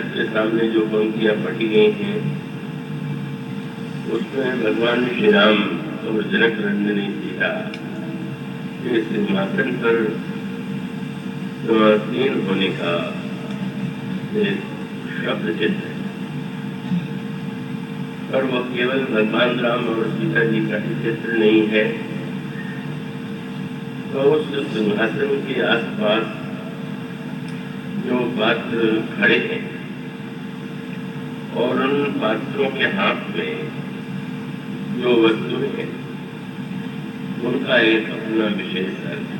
के सामने जो पंक्तियां पढ़ी गई हैं उसमें भगवान श्री राम और जनक नंदिनी सीता के सिंहासन पर समासीन होने का एक शब्द चित्र है और वह केवल भगवान राम और सीता जी का ही चित्र नहीं है, तो उस सिंहासन के आसपास जो पात्र खड़े हैं और उन पात्रों के हाथ में जो वस्तुएं हैं उनका एक अपना विशेष अर्थ है।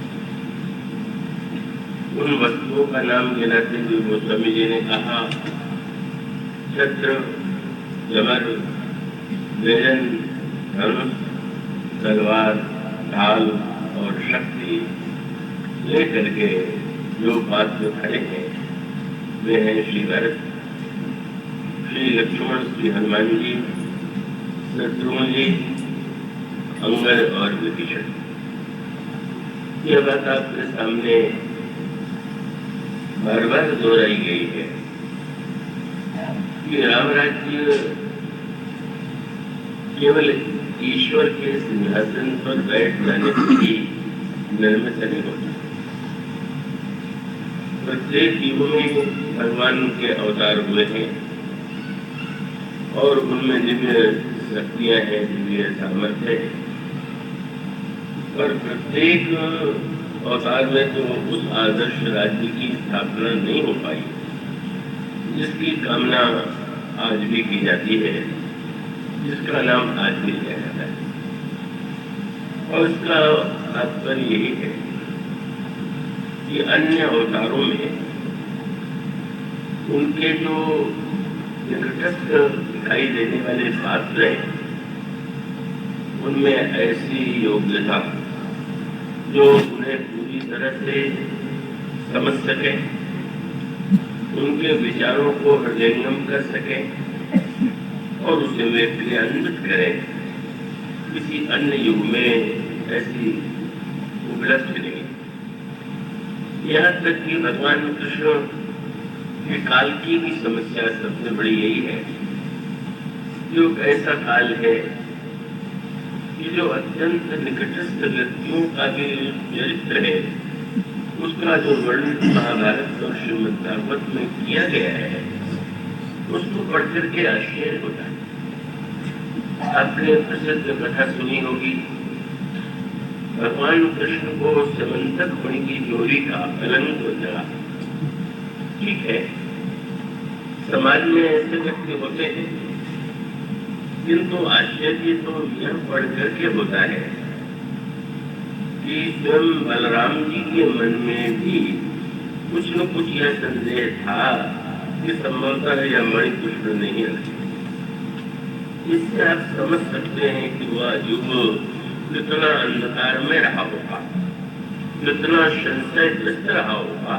उन वस्तुओं का नाम गिनाते हुए गोस्वामी जी ने कहा, छत्र, कमर, व्यजन, धनुष, तलवार, ढाल और शक्ति लेकर के जो पात्र खड़े हैं वे हैं श्री भरत, श्री लक्ष्मण, श्री हनुमान जी, शत्रुघ्न जी, अंगद और विभीषण। यह बात आपके सामने बार बार दोहराई गई है कि राम राज्य केवल ईश्वर के सिंहासन पर बैठ जाने से ही निर्मित नहीं होता। प्रत्येक युग में भगवान के अवतार हुए हैं और उनमें दिव्य शक्तियां हैं, दिव्य सामर्थ्य है, पर प्रत्येक अवतार में तो उस आदर्श राज्य की स्थापना नहीं हो पाई जिसकी कामना आज भी की जाती है, जिसका नाम आज भी लिया जाता है। और इसका तात्पर्य यही है कि अन्य अवतारों में उनके जो निकटस्थ दिखाई देने वाले पात्र हैं उनमें ऐसी योग्यता जो उन्हें पूरी तरह से समझ सके, उनके विचारों को हृदयंगम कर सके और उसे वे क्रियान्वित करें, किसी अन्य युग में ऐसी उपलब्ध नहीं। यहाँ तक कि भगवान कृष्ण के काल की समस्या सबसे बड़ी यही है, जो ऐसा काल है कि जो अत्यंत निकटस्थ व्यक्तियों का भी चरित्र है उसका जो वर्णन महाभारत और श्रीमद् भागवत में किया गया है उसको पढ़ करके आश्चर्य होता है। आपने प्रसिद्ध कथा सुनी होगी, भगवान कृष्ण को समंतक मणि की जोड़ी का अलंक लगा। ठीक है, समाज में ऐसे व्यक्ति होते हैं, किंतु आश्चर्य तो यह पढ़ करके होता है कि स्वयं बलराम जी के मन में भी कुछ न कुछ यह संदेह था कि संभवतः यह मणि कृष्ण नहीं रखे। इससे आप समझ सकते हैं कि वह युग कितना अंधकार में रहा होगा, कितना संशयग्रस्त रहा होगा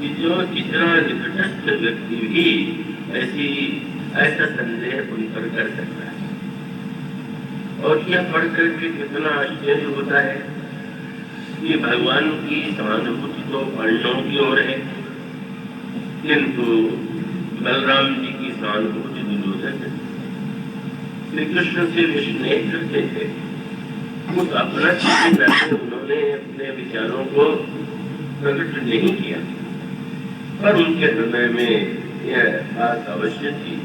कि जो इतना निकटस्थ व्यक्ति भी ऐसा संदेह उन पर कर सकता है। और यह पढ़ करके कितना आश्चर्य होता है कि भगवान की सहानुभूति तो पांडवों की ओर है, किंतु बलराम जी की सहानुभूति दुर्योधन है। श्री कृष्ण से स्नेह करते थे, उस अपना उन्होंने अपने विचारों को प्रकट नहीं किया, पर उनके हृदय में यह बात अवश्य थी।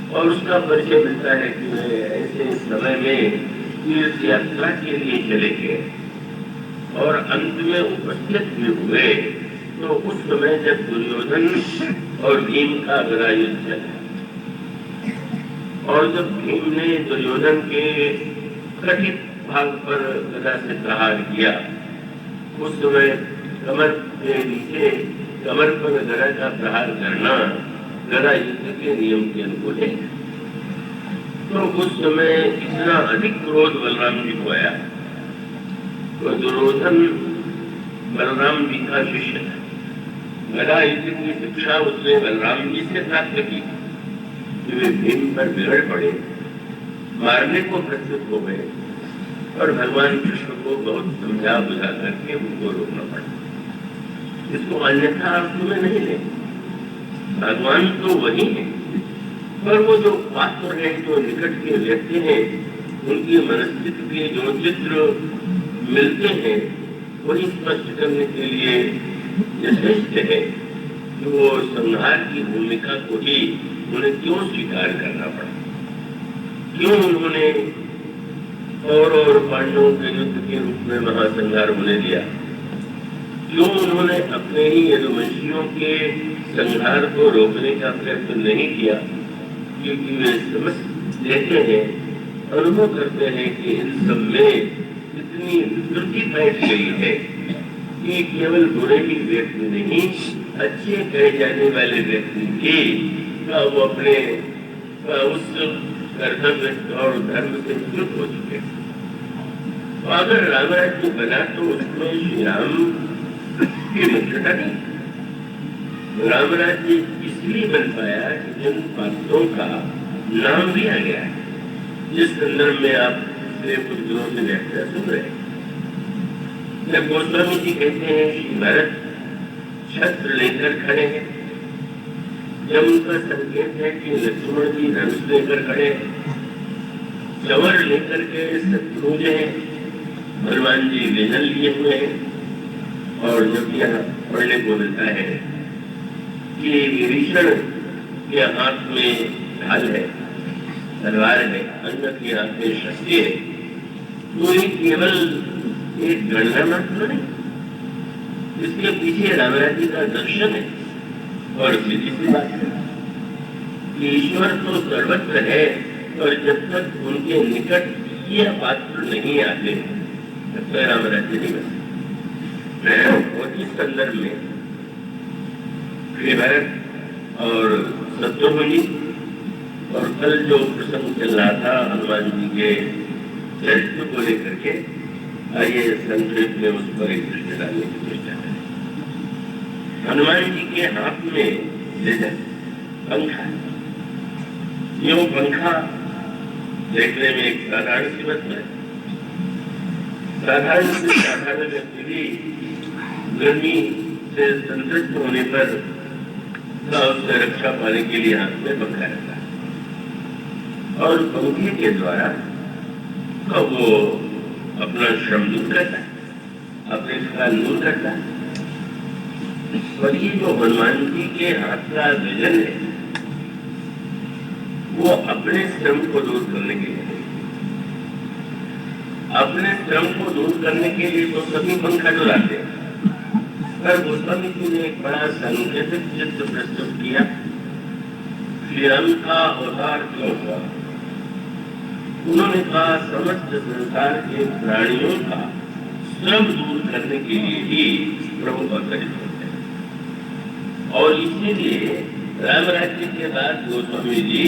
और उसका परिचय मिलता है कि वे ऐसे समय में तीर्थ यात्रा के लिए चले गए और अंत में उपस्थित भी हुए, तो उस समय जब दुर्योधन और भीम का गदा युद्ध चला और जब भीम ने दुर्योधन के कथित भाग पर गदा से प्रहार किया, उस समय कमर के नीचे कमर पर गदा का प्रहार करना गदा युद्ध के नियम के अनुकूल है। तो उस समय इतना अधिक क्रोध बलराम जी को आया, तो दुर्योधन बलराम जी का शिष्य था। गदा युद्ध की शिक्षा उसने बलराम जी से प्राप्त की। वे भीम पर बिगड़ पड़े, मारने को प्रस्तुत हो गए और भगवान कृष्ण को बहुत समझा बुझा करके उनको रोकना पड़ा। इसको अन्यथा अर्थ में नहीं ले, भगवान तो वही है, पर वो जो पात्र हैं, जो निकट के व्यक्ति हैं, उनकी मनस्थिति के जो चित्र मिलते हैं, वही स्पष्ट करने के लिए यथेष्ट है कि वो संहार की भूमिका को ही उन्हें क्यों स्वीकार करना पड़ा, क्यों उन्होंने कौरव और पांडवों के युद्ध के रूप में महासंहार होने दिया, क्यों उन्होंने अपने ही यदुवंशियों के संहार को रोकने का प्रयत्न नहीं किया, क्योंकि वे समझ लेते हैं, अनुभव करते हैं कि इन सब में इतनी विकृति बैठ गई है कि केवल बुरे ही व्यक्ति नहीं, अच्छे कहे जाने वाले व्यक्ति भी वो अपने उस कर्तव्य और धर्म से च्युत हो चुके। तो अगर राम राज्य बना तो उसमें श्री राम की मुख्यता नहीं। राम राज्य इसलिए बन पाया कि जिन पात्रों का नाम दिया गया है, जिस संदर्भ में आप कुछ दिनों से व्याख्या सुन रहे हैं, गोस्वामी जी कहते हैं श्री भरत छत्र लेकर खड़े हैं, जब उनका संकेत है कि लक्ष्मण जी धनुष लेकर खड़े हैं, चवर लेकर के शत्रुज हैं, हनुमान जी वेजन लिए हुए हैं, और जब यह पढ़ने को मिलता है कि विभीषण के हाथ में ढाल है, तलवार है, अन्य के हाथ में शक्ति है, तो ये केवल एक गणना मात्र नहीं, इसके पीछे रामराज जी का दर्शन है। और सीधी सी बात है कि ईश्वर तो सर्वत्र है, और जब तक उनके निकट ये पात्र नहीं आते तब तक रामराज्य नहीं बनता। और इस संदर्भ में श्री भरत और शत्रुघ्न जी, और कल जो प्रसंग चल रहा था हनुमान जी के चरित्र को लेकर के, आइए संक्षेप में उस पर एक दृष्टि डालने की चेष्टा करें। हनुमान जी के हाथ में पंखा, ये पंखा देखने में एक साधारण सी बात है, साधारण से साधारण व्यक्ति भी गर्मी से संतुष्ट होने पर उससे रक्षा पाने के लिए हाथ में पंखा रहता है, और पंखे के द्वारा वो अपना श्रम दूर करता है, अपने थकान दूर करता है। और ये जो हनुमान जी के हाथ का विजन है, वो अपने श्रम को दूर करने के लिए, अपने श्रम को दूर करने के लिए तो सभी पंखा डुलाते हैं, पर गोस्वामी जी ने एक बड़ा सांकेतिक चित्र प्रस्तुत किया। श्री राम का अवतार क्यों हुआ? उन्होंने कहा समस्त संसार के प्राणियों का श्रम दूर करने के लिए ही प्रभु अवतरित होते हैं। और इसीलिए राम राज्य के बाद गोस्वामी जी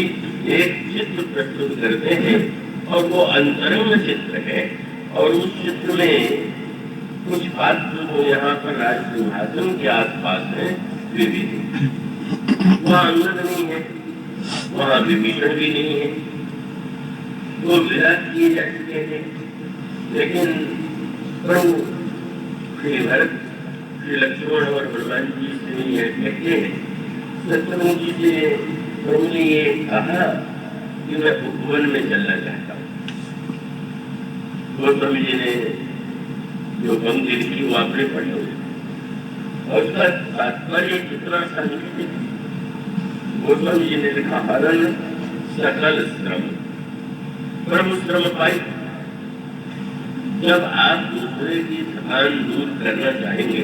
एक चित्र प्रस्तुत करते हैं, और वो अंतरंग चित्र है, और उस चित्र में कुछ पात्र जो यहाँ पर राज सिंहासन के आसपास है वे भी नहीं, वहाँ अंगद नहीं है, वहाँ विभीषण भी नहीं है, वो विराट किए जा चुके थे। लेकिन प्रभु श्री भरत, श्री लक्ष्मण और हनुमान जी से यह कहते हैं, शत्रुघ्न जी से प्रभु ने ये कहा कि मैं उपवन में चलना चाहता हूँ। गोस्वामी जी ने जो पंक्ति लिखी वो आपने पढ़ी हुई, और उसका तात्पर्य कितना सांकेतिक। गोस्वामी जी ने लिखा हरण सकल श्रम, परम श्रम पाई। जब आप दूसरे की थकान दूर करना चाहेंगे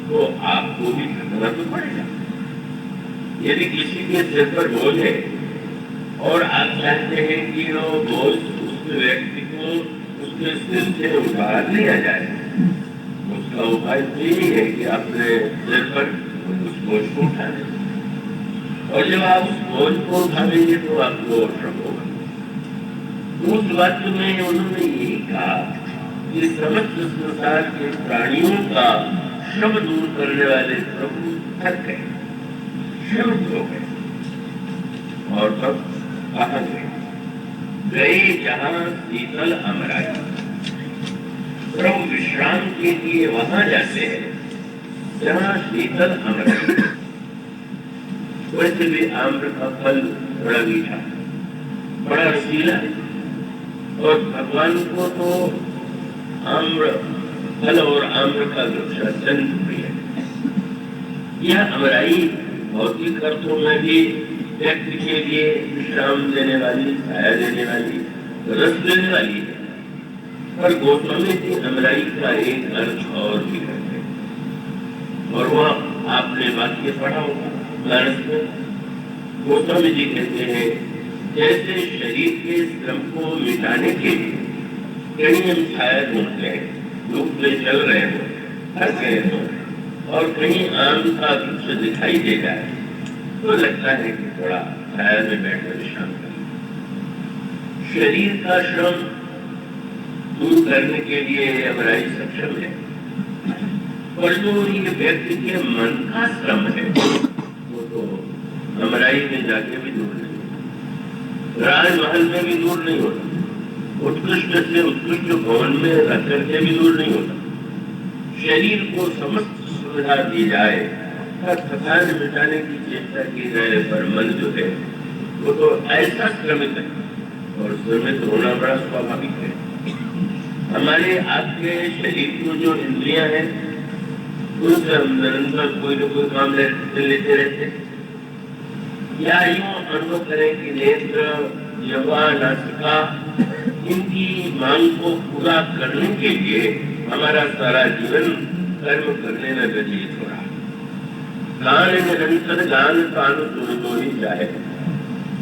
तो आपको भी थकना तो पड़ेगा। यदि किसी के सिर पर बोझ है और आप चाहते हैं कि वो बोझ उस व्यक्ति को उसके सिर से उतार लिया जाए, उसका उपाय यही है कि अपने सिर पर उस बोझ को उठा लें, और जब आप उस बोझ को उठाएंगे तो आपको श्रम होगा। उस वाक्य में उन्होंने यही कहा कि समस्त संसार के प्राणियों का श्रम दूर करने वाले प्रभु थक गए, श्रमित हो गए, और तब कहाँ गए जहां शीतल अमराई। प्रभु विश्राम के लिए वहां जाते हैं जहां शीतल अमराई। वैसे भी आम्र का फल बड़ा मीठा, बड़ा रसीला है, और भगवान को तो आम्र फल और आम्र का वृक्ष अत्यंत प्रिय है। यह अमराई भौतिक अर्थों में भी व्यक्ति के लिए विश्राम देने वाली, छाया देने वाली, रस देने वाली है, पर गौतमी जी अमराई का एक अर्थ और भी करते हैं, और वह आपने वाक्य पढ़ा होगा मानस में। गौतमी जी कहते हैं, जैसे शरीर के श्रम को मिटाने के लिए कहीं हम छाया ढूंढते हैं, धूप में चल रहे हो, थक गए हो, और कहीं आम का वृक्ष दिखाई दे जाए तो लगता है कि थोड़ा छाया में बैठकर विश्राम करें। शरीर का श्रम दूर करने के लिए अमराई सक्षम है, पर जो ये व्यक्ति के मन का श्रम है वो तो अमराई में जाके भी दूर नहीं होता, राजमहल में भी दूर नहीं होता, उत्कृष्ट से उत्कृष्ट भवन में रह करके भी दूर नहीं होता। शरीर को समस्त सुविधा दी जाए, थकान मिटाने की चेष्टा की जाए, पर मन जो है वो तो ऐसा श्रमित है, और श्रमित होना बड़ा स्वाभाविक है। हमारे आपके शरीर को जो इंद्रियां हैं उनसे हम निरंतर कोई न कोई काम लेते रहते, या यूं अनुभव करें कि नेत्र, जिह्वा, नासिका, इनकी मांग को पूरा करने के लिए हमारा सारा जीवन कर्म करने में व्यतीत हो रहा है। कान निरंतर गान कान सुन तो ही चाहे,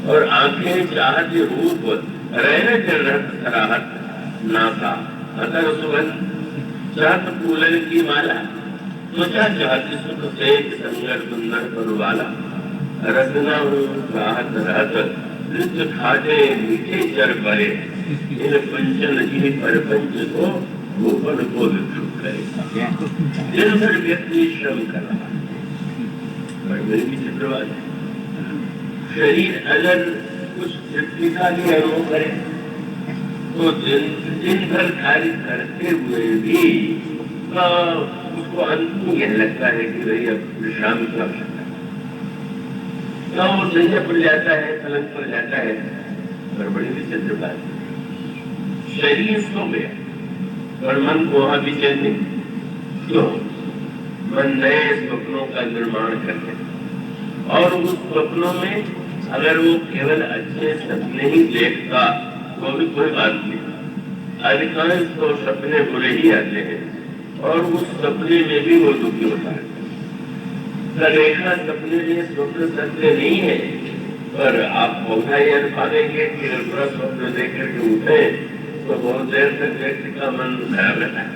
और आंखें चाहती रूप रहने सराहत नासा अतर सुगंध चाहत फूलन की माला, त्वचा चाहती सुख से संगर सुंदर परवाला, रसना चाहत रहत नृत्य खाते मीठे चर परे, इन पंचन जी पर पंच को गोपन को विक्षुप करे। दिन भर व्यक्ति श्रम कर रहा है, पर मेरी भी चित्रवाद है। शरीर अगर कुछ तृप्ति का भी अनुभव करे तो दिन भर कार्य करते हुए भी उसको अंत में यह लगता है कि भाई अब विश्राम की आवश्यकता है, वो नजर पड़ जाता है, पलंग पड़ जाता है। पर बड़ी विचित्र बात है, शरीर सो गया और मन को वहां भी चैन नहीं, क्यों? मन नए स्वप्नों का निर्माण करते, और उस स्वप्नों में अगर वो केवल अच्छे सपने ही देखता तो भी कोई बात नहीं, अधिकांश तो सपने बुरे ही आते हैं, और उस सपने में भी वो दुखी होता है। देखा सपने में स्वप्न सत्य नहीं है, पर आप पौधा यह पाएंगे कि बुरा स्वप्न देख करके उठे तो बहुत देर तक व्यक्ति का मन खराब रहता है,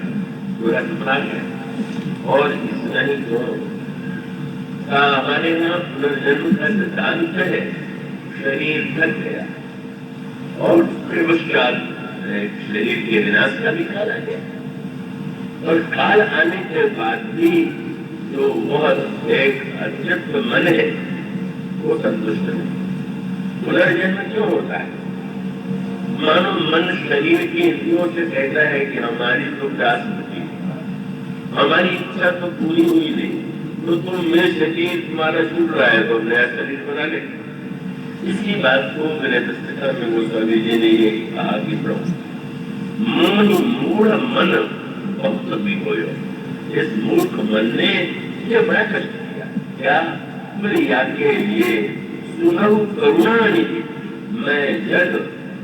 बुरा सपना है। और इतना ही तो हमारे यहाँ पुनर्जन्म का सिद्धांत है, शरीर थक गया और शरीर के विनाश का भी काल आ गया, और काल आने के बाद भी जो वह एक अत्यंत मन है वो संतुष्ट नहीं। पुनर्जन्म क्यों होता है? मानो मन शरीर की इंद्रियों से कहता है कि हमारी तो प्यास बुझी, हमारी इच्छा तो पूरी हुई नहीं, तो तुम में शरीर तुम्हारा छूट रहा है तो नया शरीर बना ले। इसी बात को मैंने पुस्तक में गोस्वामी जी ने ये कहा कि प्रभु मूढ़ मन बहुत भी हो, इस मूर्ख मन ने ये बड़ा कष्ट किया। क्या? प्रिया के लिए सुनहु करुणा निधि, मैं जग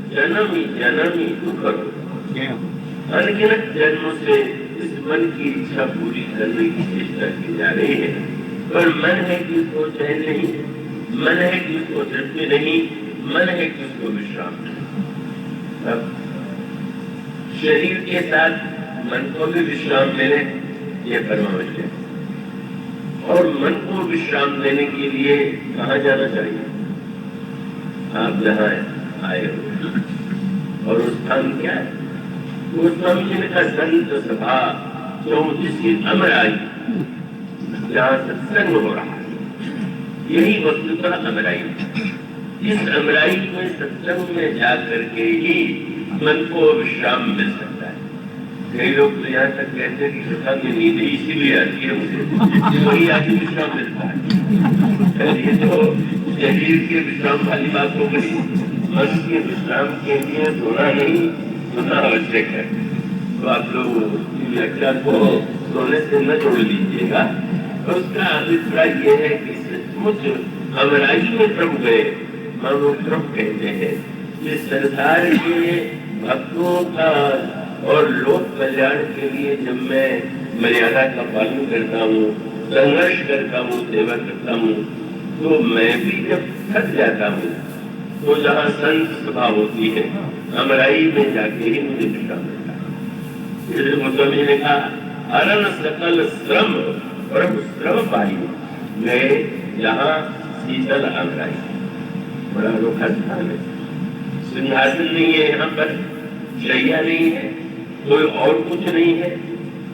जन्मी जन्मी दुख, अनगिनत जन्मों से इस मन की इच्छा पूरी करने की चेष्टा की जा रही है, पर मन है कि उसको चैन नहीं, मन है कि उसको तृप्ति नहीं, मन है कि उसको विश्राम नहीं। अब शरीर के साथ मन को भी विश्राम देने ये परमावश्यक है, और मन को विश्राम देने के लिए कहाँ जाना चाहिए? आप जहाँ आए हो, और उस स्थान क्या है? वो स्वामी का संत सभा 34वीं अमराई, जहाँ सत्संग हो रहा है, यही वस्तुतः अमराई है। इस अमराई में सत्संग में जाकर के ही मन को विश्राम मिल सकता है। कई लोग तो यहाँ तक कहते हैं कि कथा में नींद इसीलिए आती है मुझे, वही आगे विश्राम मिलता है। ये तो शरीर के विश्राम वाली बात हो गई, मन के विश्राम के लिए सोना नहीं, सोना आवश्यक है। तो आप लोग व्याख्या को सोने से न जोड़ लीजिएगा। तो उसका अभिप्राय यह है कि सचमुच अमराई में प्रभु गए, मानो प्रभु कहते हैं कि संसार के भक्तों का और लोक कल्याण के लिए जब मैं मर्यादा का पालन करता हूँ, संघर्ष करता हूँ, सेवा करता हूँ, तो मैं भी जब थक जाता हूँ तो जहाँ संत सभा होती है अमराई में जाके ही मुझे विश्राम मिलता है। जैसे मुस्वामी ने कहा, अरन सकल श्रम प्रभु श्रम पाई गए जहाँ शीतल अमराई। बड़ा अनोखा स्थान है, सिंहासन नहीं है यहाँ पर, शैया नहीं है, कोई और कुछ नहीं है,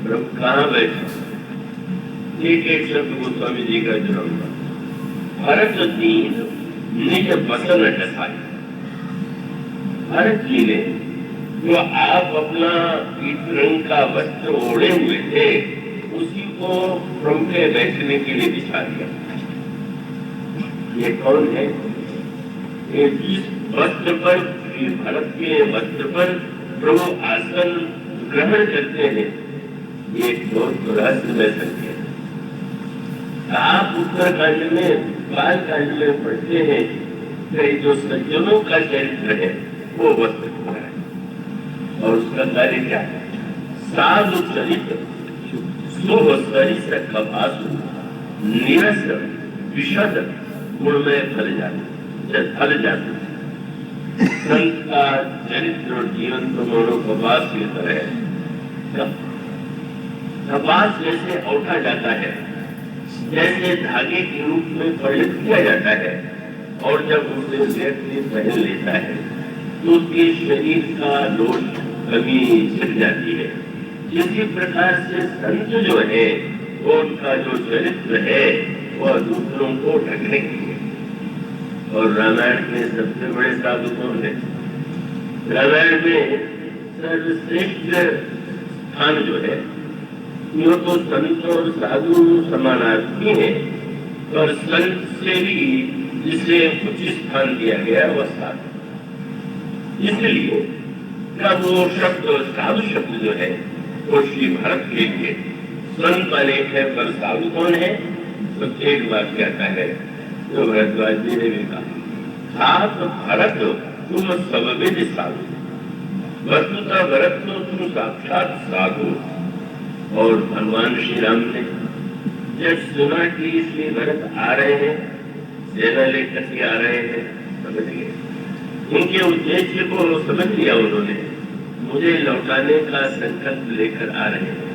प्रभु कहाँ बैठे। एक शब्द गोस्वामी जी का चुनाव, भरत दीन निज बसन डसाई। भरत जी ने जो आप अपना पीत रंग का वस्त्र ओढ़े हुए थे उसी को प्रभु के बैठने के लिए बिछा दिया। ये कौन है? ये जिस वस्त्र पर, भरत के वस्त्र पर प्रभु आसन ग्रहण करते हैं, ये बहुत रहस्यमय सत्य है। आप उत्तरकांड में, बाल कांड में पढ़ते हैं कि जो सज्जनों का चरित्र है वो वस्त्र है और उसका कार्य क्या है? साधु चरित्र शुभ सरित्र कपासु निरस विशद गुणमय फल जाते। संत का चरित्र और जीवन तो मानो कपास की तरह, कपास जैसे औठा जाता है, जैसे धागे के रूप में परिणत किया जाता है, और जब उसे व्यक्ति पहन लेता है तो उसके शरीर का दोष कमी छिप जाती है। इसी प्रकार से संत जो है वो उनका जो चरित्र है वह दूसरों को ढकने के लिए। और रामायण में सबसे बड़े साधु कौन है? रामायण में सर्वश्रेष्ठ स्थान जो है यो तो संत और साधु समानार्थी है, और संत से भी जिसे उच्च स्थान दिया गया वह साधु। इसलिए वो शब्द, साधु शब्द जो है वो श्री भरत के लिए, संत अनेक है पर साधु कौन है? तो एक वाक्य आता है जो भरद्वाज जी ने भी कहा, सात भरत तुम सबविद साधु, वस्तुतः भरत तो तुम साक्षात साधु। और भगवान श्री राम ने जब सुना कि श्री भरत आ रहे हैं, सेना लेकर के आ रहे हैं, समझ गए उनके उद्देश्य को, समझ लिया उन्होंने, मुझे लौटाने का संकल्प लेकर आ रहे हैं।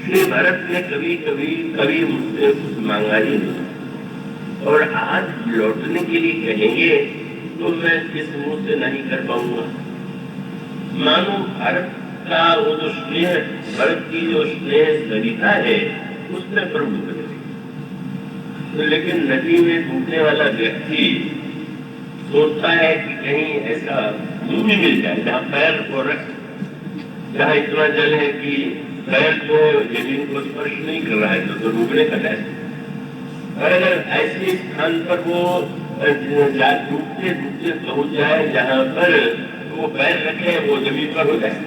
श्री भरत ने कभी मुझसे कुछ मांगा ही नहीं, और आज लौटने के लिए कहेंगे तो मैं किस मुंह से नहीं कर पाऊंगा। मानो भारत का वो जो स्नेह, भरत की जो स्नेह सरिता है उसमें प्रभु करें। तो लेकिन नदी में डूबने वाला व्यक्ति सोचता है कि कहीं ऐसा भूमि मिल जाए जहाँ पैर को रख, जहाँ इतना जल है कि पैर जो जमीन को स्पर्श नहीं कर रहा है तो डूबने का डर। और अगर ऐसे स्थान पर वो डूबते डूबते पहुंच जाए जहाँ पर वो पैर रखे वो जमीन पर हो जाए,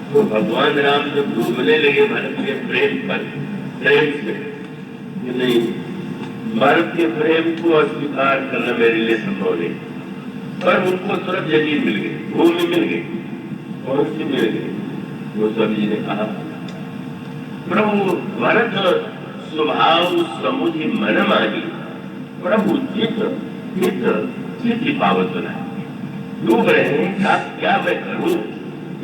तो भगवान राम जब डूबने लगे भरत के प्रेम पर, प्रेम से नहीं, भरत के प्रेम को अस्वीकार करना मेरे लिए संभव नहीं, पर उनको तुरंत जमीन मिल गई, भूमि मिल गई। कौन सी मिल गई? वो सभी ने कहा, प्रभु भरत स्वभाव समुझ मन माही, प्रभु चित्त पावत बना। डूब रहे हैं, क्या मैं करूं?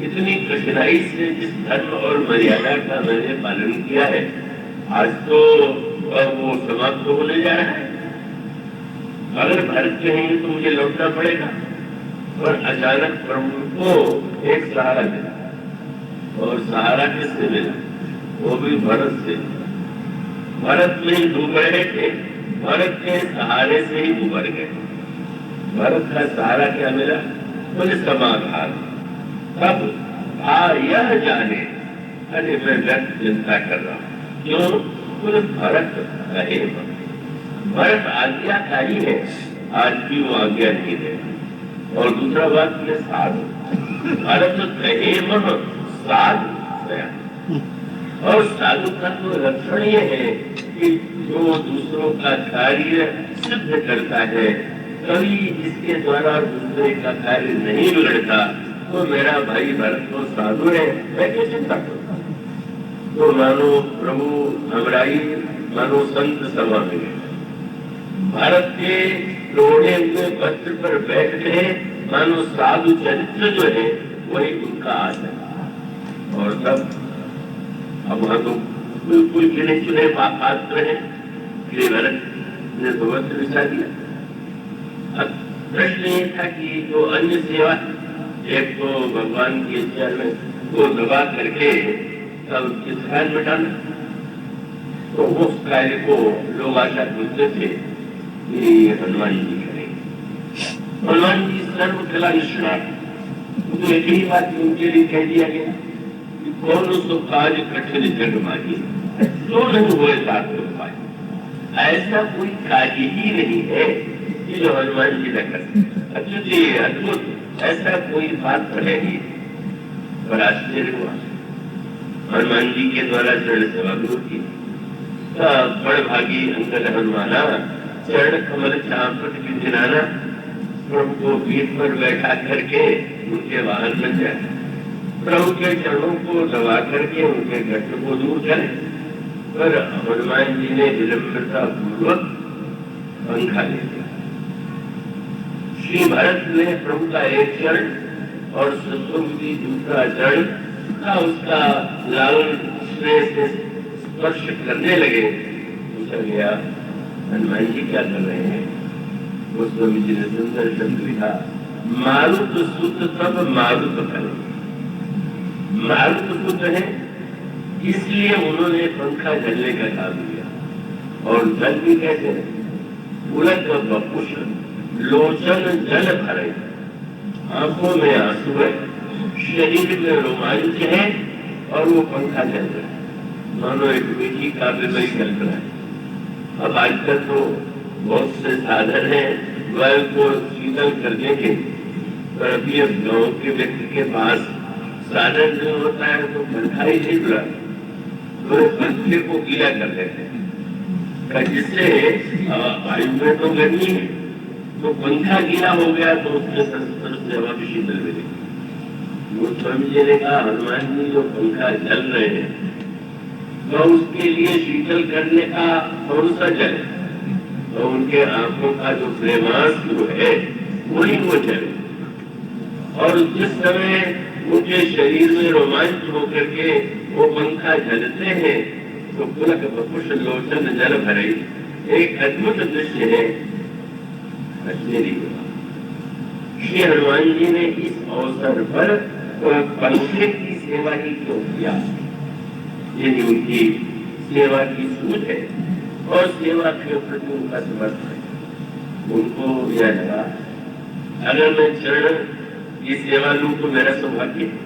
इतनी कठिनाई से जिस धर्म और मर्यादा का मैंने पालन किया है, आज तो वो समाप्त होने जा रहा है। अगर भरत कहेंगे तो मुझे लौटना पड़ेगा। और अचानक प्रभु को एक सहारा मिला, और सहारा किससे मिला? वो भी भरत से। भरत में ही डूब रहे थे, भरत के सहारे से ही उबर गए। भरत का सहारा क्या मिला? बोले समाधान। तब यह जाने, अरे मैं व्यर्थ चिंता कर रहा हूँ। क्यों? बोले भरत रहे, भरत आज्ञाकारी है, आज भी वो आज्ञा नहीं दे। और दूसरा बात ये साधु, भरत कहे मह साधु गया। और साधु का तो लक्षण ये है कि जो दूसरों का कार्य सिद्ध करता है, कभी जिसके द्वारा दूसरे का कार्य नहीं बिगड़ता, तो मेरा भाई भरत तो साधु है, मैं क्यों चिंता करूं? तो मानो प्रभु हमराई, मानो संत सभा में भारत के लोढ़े हुए वस्त्र पर बैठ गए, मानो साधु चरित्र जो है वही उनका आचरण। और तब अब वहां तो बिल्कुल गिने चुने पात्र है, श्री भरत ने तो वस्त्र बिछा दिया। अब प्रश्न ये था कि जो अन्य सेवा, एक तो भगवान के चरण को दबा करके तब उसकी थकान मिटाना, तो उस कार्य को लोग आशा पूछते थे कि हनुमान जी करेंगे। हनुमान जी सर्व कला निष्णात, तो एक ही बात उनके लिए कह दिया गया कि कौन उसको काज कठिन जग माही, जो नहीं हुए साथ में पाए। ऐसा कोई कार्य ही नहीं है कि जो हनुमान जी न कर। अद्भुत अद्भुत, ऐसा कोई बात है ही। पर आश्चर्य हुआ, हनुमान जी के द्वारा चरण सेवा गुरु की, बड़ भागी अंकल हनुमाना, चरण कमल चापट की दिनाना। प्रभु को पीठ पर बैठा करके उनके वाहन बन जाए, प्रभु के चरणों को दबा करके उनके कष्ट को दूर करे। पर हनुमान जी ने विलंबता पूर्वक पंखा ले लिया। श्री भरत ने प्रभु का एक चरण और शत्रुघ्न दूसरा चरण का उसका लालन स्नेह से स्पर्श करने लगे। पूछा गया, हनुमान जी क्या कर रहे हैं? गोस्वामी जी ने सुंदर शब्द लिखा, मारुत सुत तब मारुत करे। मारुत पुत्र है, इसलिए उन्होंने पंखा झलने का काम किया। और जल भी कैसे है? उलट बपुष लोचन जल भरे, आंखों में आंसू है, शरीर में रोमांच है, और वो पंखा चल रहा है, मानो एक मीठी काव्यमयी कल्पना है। अब आजकल तो बहुत से साधन है वायु को शीतल करने के, पर अभी अब गाँव के व्यक्ति के पास साधन नहीं होता है तो पंखा ही नहीं जुड़ा, तो पंखे को गीला कर देते हैं, जिससे वायु में तो गर्मी है, तो पंखा गीला हो गया तो उसमें संस्कृत सेवा भी शीतल मिलेगी। गोस्वामी जी ने कहा, हनुमान जी जो पंखा जल रहे हैं तो उसके लिए शीतल करने का कौन सा जल है? तो उनके आंखों का जो प्रेमास्त्र है वही वो जल। और जिस समय उनके शरीर में रोमांच होकर के वो पंखा जलते हैं तो पुलक बपुष लोचन जल भरे, एक अद्भुत दृश्य है। श्री हनुमान जी ने इस अवसर पर पंखे की सेवा ही क्यों किया? यही उनकी सेवा की सूझ है और सेवा के प्रति उनका समर्पण है। उनको यह लगा, अगर मैं चरण की सेवा लूं तो मेरा सौभाग्य है,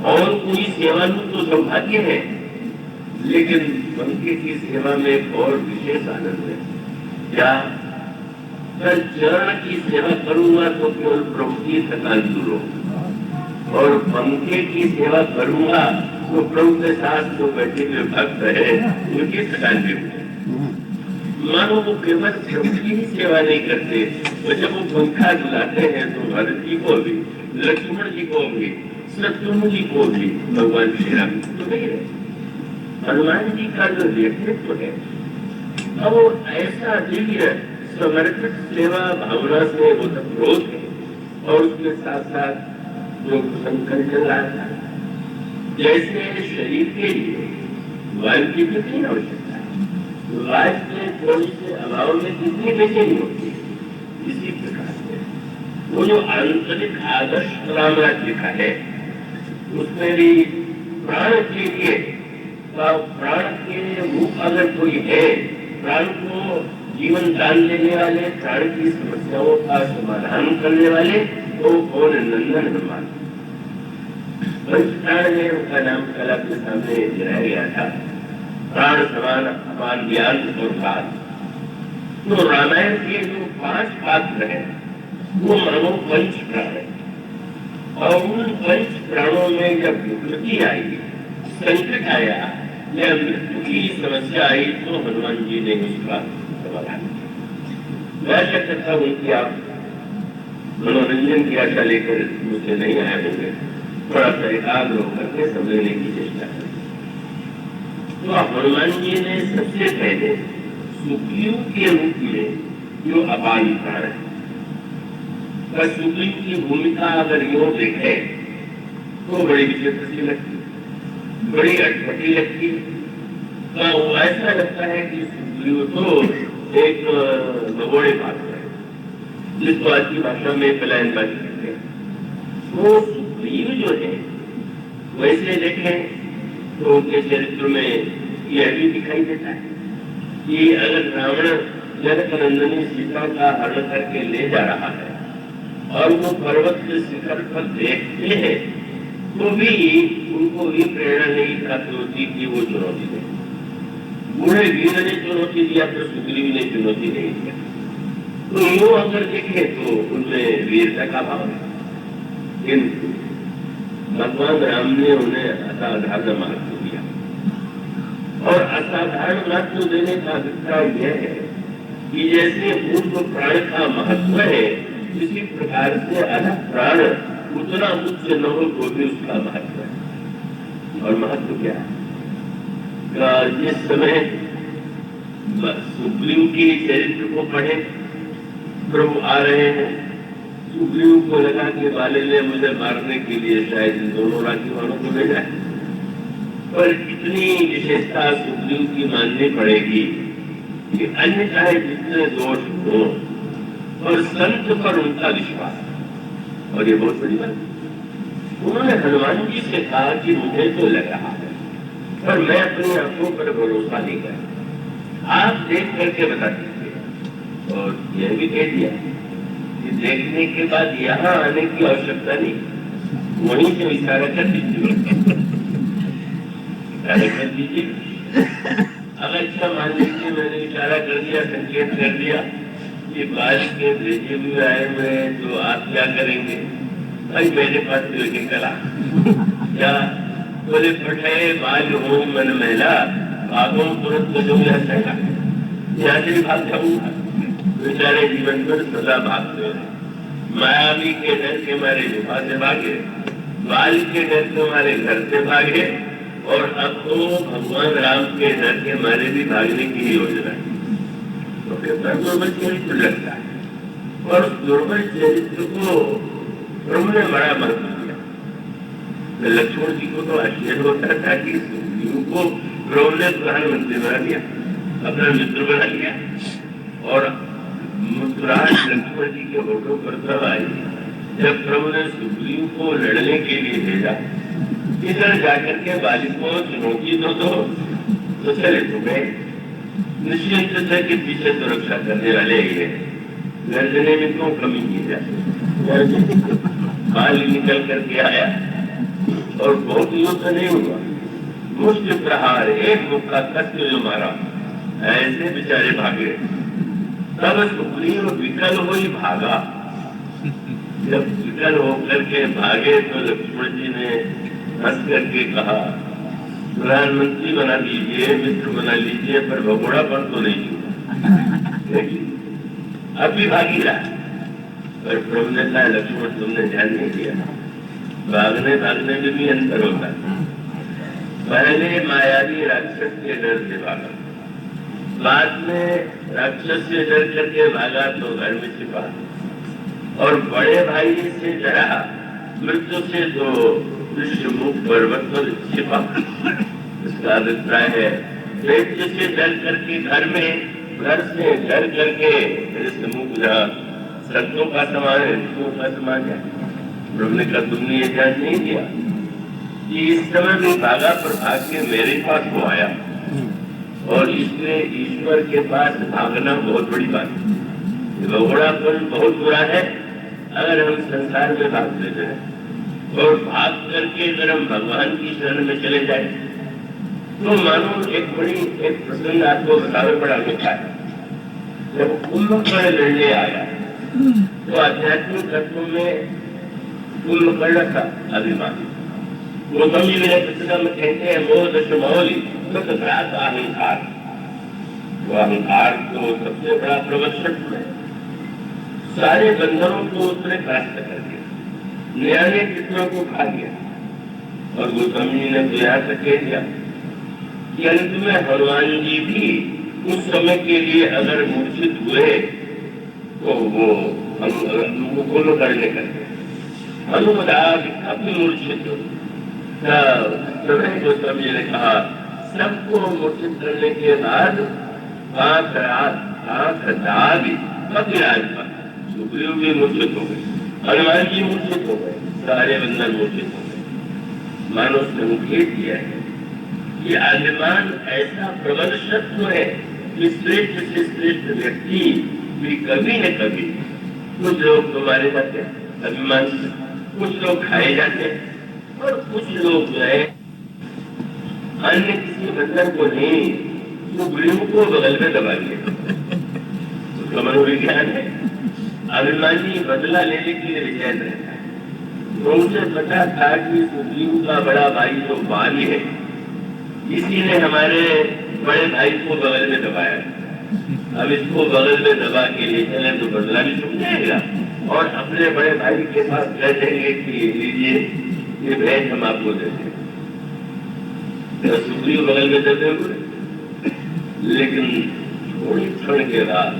और कोई सेवा लूं तो सौभाग्य है, लेकिन पंखे की सेवा में एक और विशेष आनंद है। क्या? मैं चरण की सेवा करूंगा तो केवल प्रभु की थकान दूर हो, और पंखे की सेवा करूंगा तो प्रभु के साथ जो बैठे हुए भक्त है उनकी थकान भी होगी। मानो वो केवल प्रभु की ही सेवा नहीं करते, वो जब वो पंखा डुलाते हैं तो भरत जी को भी, लक्ष्मण जी को भी, शत्रुघ्न जी को भी भगवान श्री राम तो नहीं है। हनुमान जी का जो व्यक्तित्व है अब वो ऐसा दिव्य समर्पित सेवा भावना से वो तत्रोत है, और उसके साथ साथ जो संकल्प चल रहा था, जैसे शरीर के लिए वायु की कितनी आवश्यकता है, वायु के थोड़ी से अभाव में कितनी बेचैनी होती है, इसी प्रकार से वो जो आंतरिक आदर्श राम राज्य का है उसमें भी प्राण के लिए, प्राण के रूप अगर कोई है, प्राण को जीवन दान देने वाले, प्राण की समस्याओं का समाधान करने वाले, तो कौन? नंदन हनुमान। पंचप्राण है, उसका नाम कल आपके सामने गिराया गया था। प्राण समान अपान ज्ञान और काल। तो रामायण के जो 5 पात्र हैं वो मानो पंच प्राण है। और उन पंच प्राणों में जब विकृति आई, संकट आया या मृत्यु की समस्या आई तो हनुमान जी ने उसका समाधान किया। मैं शक करता हूं कि आप मनोरंजन की आशा लेकर मुझसे नहीं आए होंगे, थोड़ा सा एकाग्र होकर के समझने की चेष्टा करें। तो हनुमान जी ने सबसे पहले सुग्रीव के रूप में जो अपान प्राण है, सुग्रीव की भूमिका अगर यूं देखे तो बड़ी विचित्र सी लगती, बड़ी अटपटी लगती। तो ऐसा लगता है कि सुग्रीव तो एक भगोड़े पात्र है, जिसको आज की भाषा में पलायनबाजी कहते हैं। वो सुग्रीव जो है वैसे देखें तो उनके चरित्र में यह भी दिखाई देता है कि अगर रावण जनक नंदनी सीता का हरण करके ले जा रहा है और वो पर्वत के शिखर पर देखते हैं तो भी उनको ये प्रेरणा नहीं प्राप्त होती कि वो चुनौती दे। बूढ़े वीर ने चुनौती दिया तो सुग्रीव ने चुनौती नहीं दिया। तो यूं अगर देखे तो उनमें वीरता का भाव है, किंतु भगवान राम ने उन्हें असाधारण महत्व दिया। और असाधारण महत्व देने का अभिप्राय यह है कि जैसे पूर्व प्राण का महत्व है, इसी प्रकार से अलग प्राण उतना उच्च न हो तो भी उसका महत्व है। और महत्व क्या है? जिस समय सुग्रीव के चरित्र को पढ़े, प्रभु आ रहे हैं, सुग्रीव को लगा कि बाले ने मुझे मारने के लिए शायद इन दोनों राज्य वालों को भेजा है, पर इतनी विशेषता सुग्रीव की माननी पड़ेगी कि अन्य चाहे जितने दोष हो और संत पर उनका विश्वास। और ये बहुत बड़ी बात। उन्होंने हनुमान जी से कहा कि मुझे तो लग रहा है, पर मैं अपनी आंखों पर भरोसा नहीं कर, आप देख करके बता दीजिए। और यह भी कह दिया कि देखने के बाद यहाँ आने की आवश्यकता नहीं, वहीं से इशारा कर दीजिए। इशारा कर दीजिए। अगर अच्छा मान लीजिए मैंने इशारा कर दिया, संकेत कर दिया कि बाल के भेजे हुए आए हुए तो आप क्या करेंगे? भाई मेरे पास तो एक कला क्या बोले, पठे बाल हो मन महिला भागो तुरंत जो यहाँ से भाग जाऊंगा। बेचारे जीवन पर सदा भागते हैं। मायावी के डर के मारे गुफा से भागे, बाल के डर के मारे घर से भागे, और अब तो भगवान राम के डर के मारे भी भागने की योजना है। तो दुर्बल चरित्र लगता है। और दुर्बल चरित्र को प्रभु ने बड़ा महत्व दिया। लक्ष्मण जी को तो आश्चर्य होता था कि सुग्रीव को प्रभु ने प्रधानमंत्री बना दिया, अपना मित्र बना लिया। और मुस्कुराहट लक्ष्मण जी के होठों पर तब आई जब प्रभु ने सुग्रीव को लड़ने के लिए भेजा। इधर जाकर के बाली को चुनौती दो तो चले तो गए। निश्चिंत के पीछे सुरक्षा करने वाले ही है, गर्जने में क्यों कमी की जाए। बाली निकल करके आया और बहुत युद्ध नहीं हुआ, मुष्ट प्रहार एक मुक्का कत्ल जो मारा, ऐसे बेचारे भागे। तब सुग्रीव विकल हो ही भागा। जब विकल होकर के भागे तो लक्ष्मण जी ने हंस करके कहा, प्रधानमंत्री बना लीजिए, मित्र बना लीजिए, पर भगोड़ा पर तो नहीं छूटा। अब भी भागी रहा। पर प्रभु ने कहा, लक्ष्मण तुमने ध्यान नहीं दिया, भागने भागने में भी अंतर होता है। पहले मायावी राक्षस के डर से भागा, बाद में राक्षस से डर करके भागा तो घर में छिपा, और बड़े भाई से डरा मृत्यु से तो ऋषिमुख पर्वत पर छिपा। इसका अभिप्राय है दैत्य से डर करके घर में, घर से डर करके ऋषिमुख जहाँ संतों का समान है, ऋषियों का समान है। प्रभु ने कहा, तुमने ये ध्यान नहीं दिया कि इस समय भी भागा पर भाग के मेरे पास वो आया। और इसलिए ईश्वर के पास भागना बहुत बड़ी बात है। भगोड़ापन बहुत बुरा है अगर हम संसार में भागते हैं। और भाग करके अगर हम भगवान की शरण में चले जाए तो मानो एक प्रसंग आपको बतावे बड़ा अनोखा है। जब कुंभकर्ण लड़ने आया तो आध्यात्मिक तत्व में कुंभकर्ण का अभिमान, गौतम जी मेरे पुस्तक में कहते हैं वो दशमौली अहंकार, वो अहंकार तो सबसे बड़ा प्रवचन है। सारे बंधनों को उसने परास्त कर दिया, न्याय चित्रों को खा दिया। और गौतम जी ने तो यहाँ तक कह दिया कि अंत में हनुमान जी भी उस समय के लिए अगर मूर्छित हुए तो वो कुंभ करने करते हनुमदास कभी मूर्छित हो। गौतम जी ने कहा सबको मूर्छित करने के बाद सुग्रीव भी मूर्छित हो गए, हनुमान जी मूर्छित हो गए, सारे बंदर मूर्छित हो गए। मानो संकेत दिया है कि अभिमान ऐसा प्रबल शत्रु है कि श्रेष्ठ से श्रेष्ठ व्यक्ति भी कभी न कभी, कुछ लोग तो मारे जाते हैं अभिमान से, कुछ लोग खाए जाते हैं और कुछ लोग जो है अन्य किसी बंदर को नहीं, सुग्रीव को बगल में दबा लिया। उसका मनोविज्ञान है। अभिमानी बदला लेने के लिए विजय रहता है। तो उसे पता था कि सुग्रीव का बड़ा भाई तो बाली है, इसी ने हमारे बड़े भाई को बगल में दबाया। अब इसको बगल में दबा के लिए चले तो बदला भी छूट जाएगा और अपने बड़े भाई के पास कह देंगे कि लीजिए ये भेंट हम आपको देते हैं। सुग्रीव बगल में देते हुए, लेकिन थोड़ी क्षण के बाद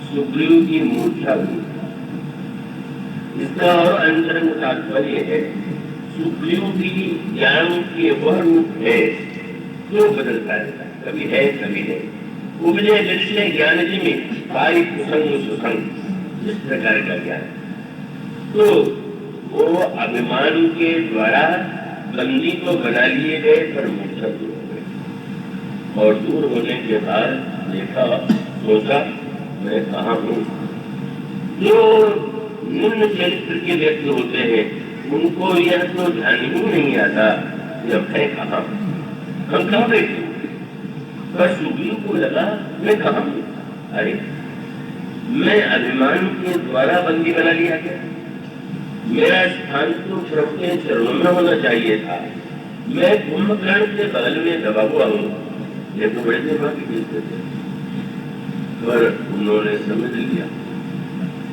सुग्रीव की मूर्छा हुई। इसका और अंतरंग तात्पर्य है सुग्रीव की ज्ञान के वह रूप है जो बदलता रहता है, कभी है कभी नहीं। उपजे निश्चय ज्ञान जी में भाई कुसंग सुसंग, इस प्रकार का ज्ञान। तो वो अभिमान के द्वारा बंदी को बना लिए गए पर मूर्छा दूर हो गए। और दूर होने के बाद देखा, सोचा मैं कहाँ हूँ। जो निम्न चरित्र के व्यक्ति होते हैं उनको यह तो ध्यान ही नहीं आता जब है कहाँ, हम कहाँ बैठे। पर सुग्रीव को लगा मैं कहाँ हूँ, अरे मैं अभिमान के द्वारा बंदी बना लिया गया। मेरा स्थान तो प्रभु के चरणों में होना चाहिए था, मैं कुंभकर्ण के बगल में दबा हुआ हूँ। ये तो बड़े दिमाग की चीज थे, पर उन्होंने समझ लिया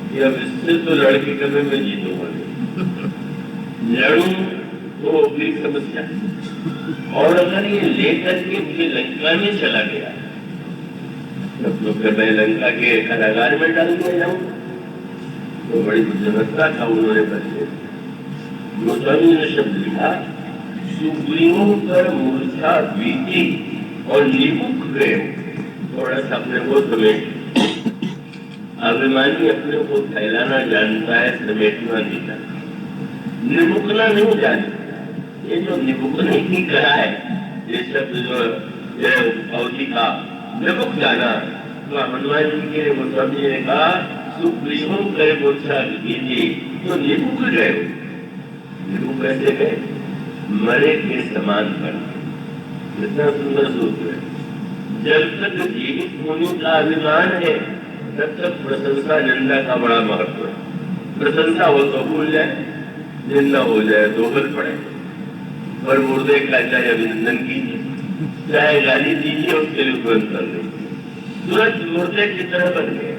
कि अब इससे तो लड़के कभी मैं जीतूंगा नहीं, लड़ूं तो भी समस्या। और अगर ये लेकर के मुझे लंका में चला गया तब तो फिर मैं लंका के कारागार में डाल दिया जाऊंगा। तो बड़ी बुद्धिमत्ता था उन्होंने बदले। गोस्वामी ने शब्द लिखा सुग्रीवों पर मूर्छा बीती और निमुख गए। थोड़ा सा अपने को समेट, अभिमानी अपने को फैलाना जानता है, समेटना नहीं जानता, निमुखना नहीं जानता। ये जो निमुखना ही करा है, ये शब्द जो अवधि का निमुख जाना, तो हनुमान जी के गोस्वामी जी ने कहा सुग्रीवों कर मूर्छा बीती तो निमुख गए। निमुख कैसे गए? मरे के समान बन। कितना सुंदर सूत्र है। जब तक जीवित होने का अभिमान है तब तक प्रशंसा निंदा का बड़ा महत्व है। प्रशंसा हो तो भूल जाए, निंदा हो जाए तो बल पड़े। पर मुर्दे का चाहे अभिनंदन कीजिए, चाहे गाली दीजिए, उसके लिए तुरंत कर दीजिए। तुरंत मुर्दे की तरह बन गए।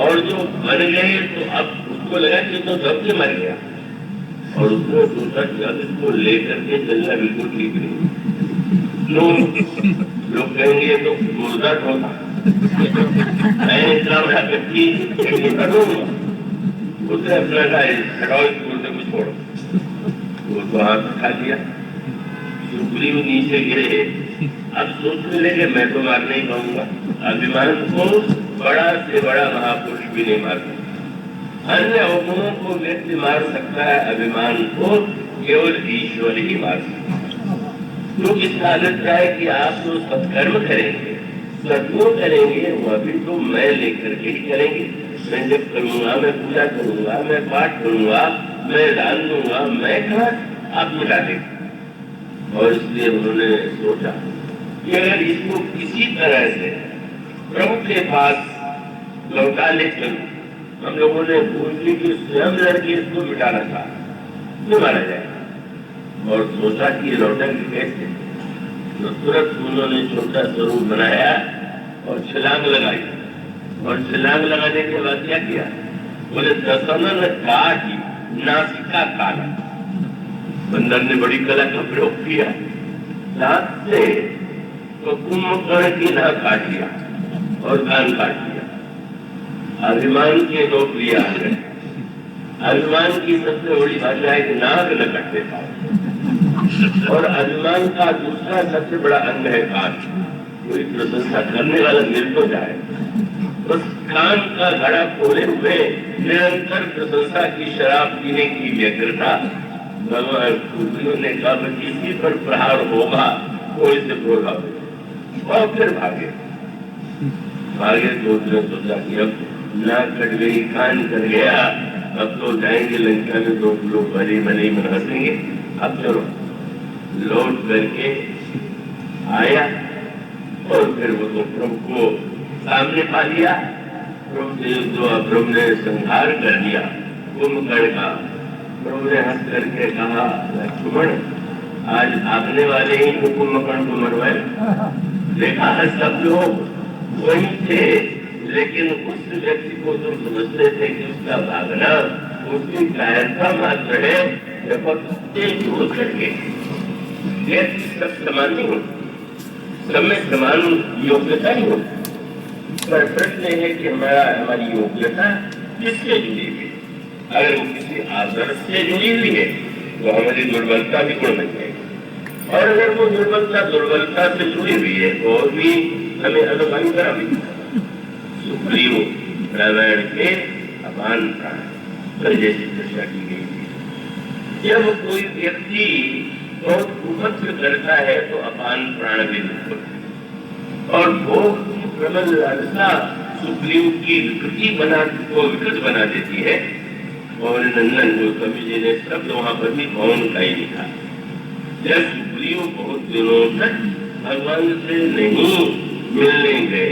और जो बन गए तो अब उसको लगा कि तो सबसे मर गया, और उसने सोचा कि अब इसको लेकर के चलना बिल्कुल ठीक नहीं। लोग कहेंगे तो मुर्दा होगा, मैं इतना बड़ा व्यक्ति करूंगा, उसने अपना हटाओ इस मुर्दे को छोड़ो। वो तो हाथ उठा दिया, सुग्रीव नीचे गिरे। अब सोचने लगे मैं तो मार नहीं पाऊंगा, अभिमान को बड़ा से बड़ा महापुरुष भी नहीं मार सकता। अन्य अवगुणों को व्यक्ति मार सकता है, अभिमान को केवल ईश्वर ही मार सकता है। तो इसका अर्थ है कि आप तो सत्कर्म करेंगे, सदगुरु करेंगे वह भी तो मैं लेकर के ही करेंगे। मैं जब करूंगा, मैं पूजा करूंगा, मैं पाठ करूंगा, मैं दान दूंगा, मैं कहा आप मिटा देंगे। और इसलिए उन्होंने सोचा कि अगर इसको किसी तरह से प्रभु के पास लौटा ले चलूं, हम लोगों ने पूछी कि स्वयं लड़के इसको मिटाना था तो मारा जाए। और सोचा कि लौटेंगे कैसे, तो तुरंत उन्होंने छोटा स्वरूप बनाया और छलांग लगाई। और छलांग लगाने के बाद क्या किया, बोले दशनन काटी नासिका काला। बंदर ने बड़ी कला का प्रयोग किया, दांत से तो कुंभकर्ण की नाक काट लिया और कान काट लिया। अभिमान के दो क्रिया आ गए। अभिमान की सबसे बड़ी भाषा है कि नाक न कटते पाओ, और अभिमान का दूसरा सबसे बड़ा अंग है कान। कोई प्रशंसा करने वाला मिल तो जाए, उस कान का घड़ा खोले हुए निरंतर प्रशंसा की शराब पीने की व्यग्रता। भगवान कुछ ने कहा इसी पर प्रहार होगा, कोई से बोला और फिर भागे तो सोचा कि अब नाक कट गई, कान कट गया, अब तो जाएंगे लंका में, तो लोग भले भले मना देंगे। अब चलो, लौट करके आया और फिर वो तो प्रभु को सामने पा लिया। प्रभु ने संहार कर दिया कुंभकर्ण का। प्रभु ने हंस करके कहा, लक्ष्मण आज भागने वाले ही कुंभकर्ण को मरवाए। देखा है सब लोग वही थे, लेकिन उस व्यक्ति को तुम समझते थे कि उसका भागना उसकी कायरता मात्र है। जब जोड़ करके सब समान नहीं हो, सब में समान योग्यता नहीं हो। पर प्रश्न है कि हमारी योग्यता किससे जुड़ी हुई? अगर वो किसी आदर्श से जुड़ी हुई है तो हमारी दुर्बलता भी गुण बन जाएगी, और अगर वो दुर्बलता से जुड़ी हुई है तो और भी हमें अनुमान करा भी। सुग्रीव रामायण के अपान प्राण जैसी चर्चा की गई थी। जब कोई व्यक्ति बहुत उपद्र करता है तो अपान प्राण भी और भोग की प्रबल लालसा सुग्रीव की विकृति विकृत बना देती है। और नंदन गोस्वामी जी ने शब्द वहां पर भी मौन का ही लिखा। जब सुग्रीव बहुत दिनों तक भगवान से नहीं मिलने गए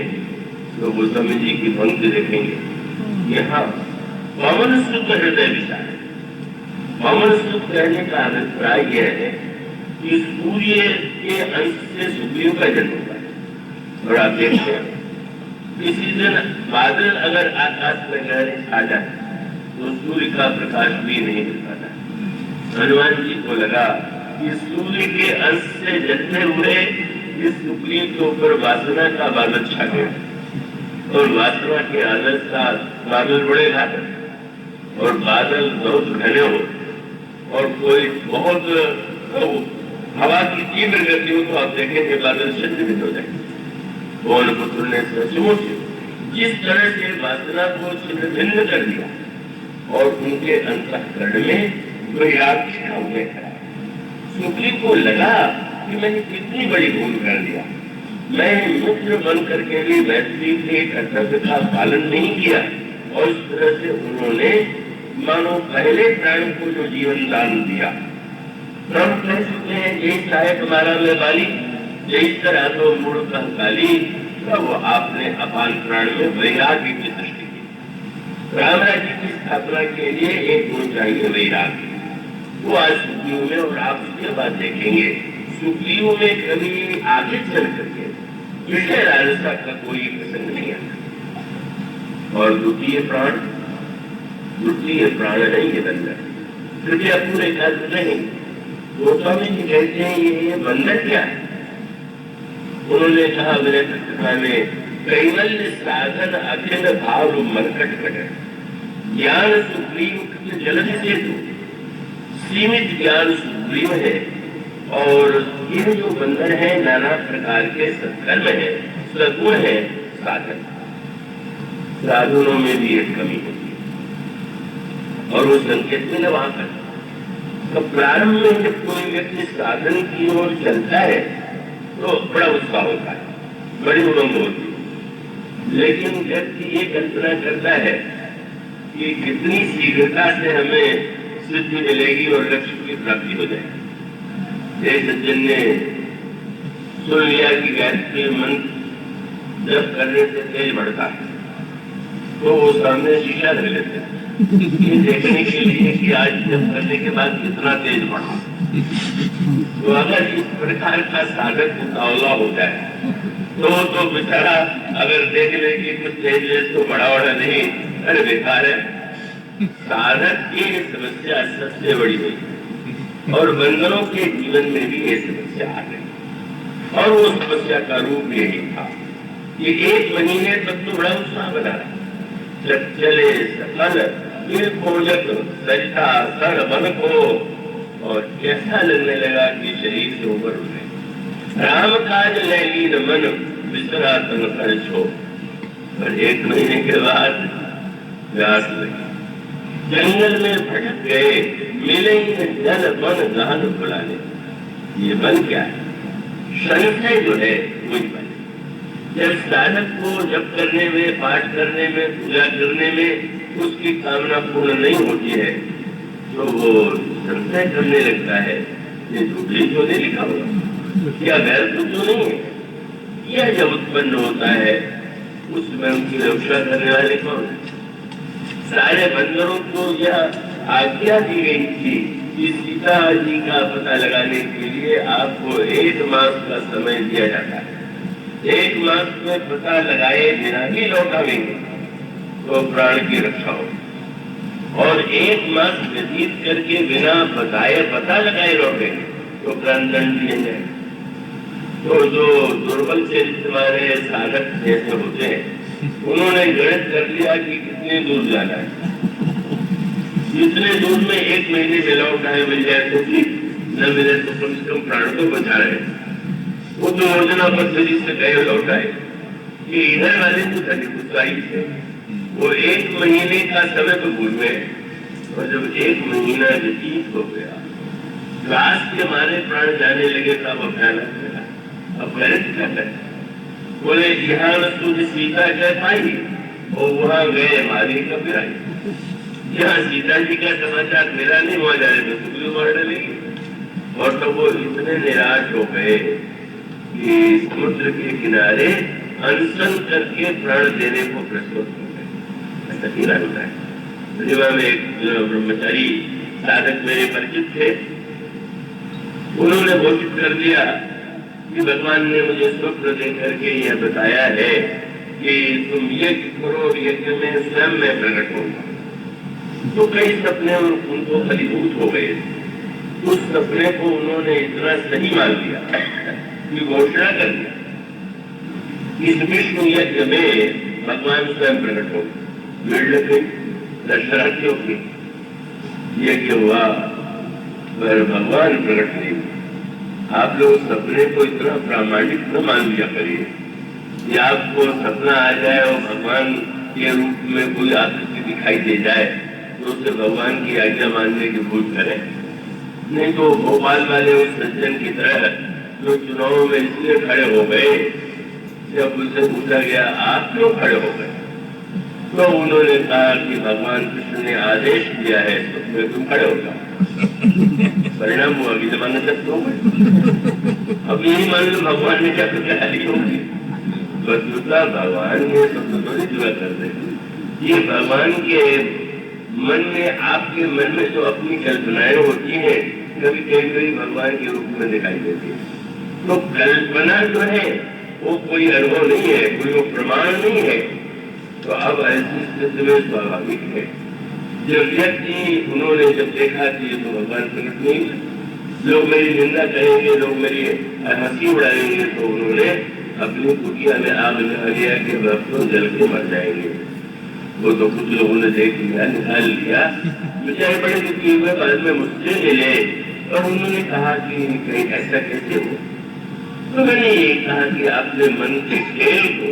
तो गोस्वामी जी की पंक्ति देखेंगे, यहाँ पवन सुख हृदय विचार। पवन सुख कहने का अभिप्राय यह है कि सूर्य के अंश से सुग्रीव का जन्म हुआ है। और आप देखते हैं किसी दिन बादल अगर आकाश में गहरे आ जाए तो सूर्य का प्रकाश भी नहीं मिल पाता। हनुमान जी को लगा कि सूर्य के अंश से जन्मे हुए इस सुग्रीव के ऊपर वासना का बादल छा गया, और वासना के आदर का बादल बड़े घातक, और बादल बहुत घने हो और कोई बहुत हवा की तीव्र गति हो तो आप देखेंगे बादल छिन्न हो जाएंगे। पवन पुत्र ने सचमुच जिस तरह से वासना को छिन्न भिन्न कर दिया और उनके अंतःकरण में वैराग्य का उदय करा। सुग्रीव को लगा कि मैंने कितनी बड़ी भूल कर दिया, मैं मित्र बन करके भी मैत्री के कर्तव्य का पालन नहीं किया। और इस तरह से उन्होंने मानो पहले प्राण को जो जीवन दान दिया। प्रभु कह चुके हैं, यही चाहे तुम्हारा में बाली, यही तरह तो मूढ़ कंकाली। तब आपने अपान प्राण में वैराग्य की सृष्टि की। राम राज्य की स्थापना के लिए एक गुण चाहिए, वैराग्य। वो आज सुग्रीव में, और आप उसके बाद देखेंगे सुग्रीव में कभी आगे चल करके विषय लालसा का कोई प्रसंग नहीं आता। और द्वितीय प्राण है ये बंदर, कृपया पूरे कर्म नहीं। गोस्वामी जी कहते हैं ये बंदर क्या है? उन्होंने कहा मेरे कथा में कैवल्य साधन अखिल भाव मरकट कट ज्ञान सुग्रीव जलन सेतु, सीमित ज्ञान सुग्रीव है। और ये जो बंदर है नाना प्रकार के सत्कर्म है, सगुण है, साधन। साधनों में भी एक कमी होती है और वो संकेत में न वहां कर। तो प्रारंभ में जब कोई व्यक्ति साधन की ओर चलता है तो बड़ा उत्साह होता है, बड़ी उमंग होती है। लेकिन व्यक्ति ये कल्पना करता है कि कितनी शीघ्रता से हमें सिद्धि मिलेगी और लक्ष्य की प्राप्ति हो जाएगी। एक सज्जन ने सुन लिया कि गायत्री मंत्र जप करने से तेज बढ़ता है, तो वो सामने शीशा रख लेते हैं ये देखने के लिए कि आज जप करने के बाद कितना तेज बढ़ा। तो अगर इस प्रकार का साधक उतावला हो जाए तो बेचारा अगर देख ले कि कुछ तेज तो बड़ा बड़ा नहीं, अरे बेकार है। साधक की समस्या सबसे बड़ी हुई और बंदरों के जीवन में भी ये समस्या आ गई और वो समस्या का रूप यही था कि 1 महीने तक तो बड़ा उत्साह बना जब चले सफल सरिता सर मन को, और कैसा लगने लगा कि शरीर से उबर उठे। राम काज लैलीन मन विसरा तन खर्च हो। पर 1 महीने के बाद प्यास लगी, जंगल में भटक गए, मिले जल मन गहन बुलाने। ये मन क्या है? संशय जो है वही मन। जब साधक को जप करने में, पाठ करने में, पूजा करने में उसकी कामना पूर्ण नहीं होती है तो वो संशय करने लगता है, ये झूठी तो नहीं लिखा होगा, क्या गैर तो नहीं है। यह जब उत्पन्न होता है उसमें उनकी रक्षा करने वाले कौन है? सारे बंदरों को यह आज्ञा दी गई थी कि सीता जी का पता लगाने के लिए आपको 1 मास का समय दिया जाता है। 1 मास में पता लगाए बिना ही लौटावेंगे तो प्राण की रक्षा हो, और 1 मास व्यतीत करके बिना बताए पता लगाए लौटेंगे तो प्राण दंड दिए जाए। तो जो दुर्बल चरित्र वाले साधक जैसे होते हैं उन्होंने गणित कर लिया कि कितने दूर जाना है, जितने दूर में 1 महीने में लौटाए मिल जाए तो ठीक, न मिले तो कम से कम प्राण को बचा रहे। वो तो योजना पद्धति से गए लौटाए। ये इधर वाले तो धनी उत्साही थे, वो 1 महीने का समय तो भूल गए, और जब 1 महीना व्यतीत हो गया, श्वास के मारे प्राण जाने लगे तब भयानक लगा। अब गणित क्या करें? बोले यहाँ तुझे सीता कह पाई और वहां गए मारी का पिराई। यहाँ सीता जी का समाचार मेरा नहीं हुआ जाए तो तुझे मार डालेगी। और तो वो इतने निराश हो गए कि समुद्र के किनारे अनशन करके प्राण देने को प्रस्तुत हो गए। ऐसा हीरा होता है। रिवा में एक ब्रह्मचारी साधक मेरे परिचित थे, उन्होंने घोषित कर दिया कि भगवान ने मुझे स्वप्न देकर के यह बताया है कि तुम यज्ञ करो, यज्ञ में स्वयं में प्रकट होगा। तो कई सपने उनको फलीभूत हो गए। उस सपने को उन्होंने इतना सही मान लिया कि घोषणा कर दिया इस विष्णु यज्ञ में भगवान स्वयं प्रकट हो। भीड़ लग गई, दर्शनार्थियों की। यज्ञ हुआ पर भगवान प्रकट नहीं। आप लोग सपने को इतना प्रामाणिक न मान लिया करिए कि आपको सपना आ जाए और भगवान के रूप में कोई आकृति दिखाई दे जाए तो उसे भगवान की आज्ञा मानने की भूल करें। नहीं तो भोपाल वाले उस सज्जन की तरह जो चुनाव में इसलिए खड़े हो गए, जब उनसे पूछा गया आप क्यों खड़े हो गए, तो उन्होंने कहा कि भगवान कृष्ण ने आदेश दिया है तो तुम खड़े हो जाओ। परिणाम हुआ कि जमाना तक हो गए। अब यही मान लो भगवान ने क्या तैयारी होगी, बस दूसरा भगवान ने सब तो जुड़ा कर दे। ये भगवान के मन में, आपके मन में जो अपनी कल्पनाएं होती हैं, कभी कभी भगवान के रूप में दिखाई देती है। तो कल्पना जो है वो कोई अनुभव नहीं है, कोई वो प्रमाण नहीं है। तो अब ऐसी स्थिति में स्वाभाविक है जब व्यक्ति, उन्होंने जब देखा कि ये तो भगवान प्रकट नहीं है, लोग मेरी निंदा करेंगे, लोग मेरी हंसी उड़ाएंगे, तो उन्होंने अपनी कुटिया में आग लगा लिया कि भक्तों जल के मर जाएंगे। वो तो कुछ लोगों ने देख लिया, निकाल लिया, बेचारे बड़े दुखी हुए, बाद में मुझसे मिले और उन्होंने कहा कि कहीं ऐसा कैसे हो। तो मैंने ये कहा कि आपने मन के खेल को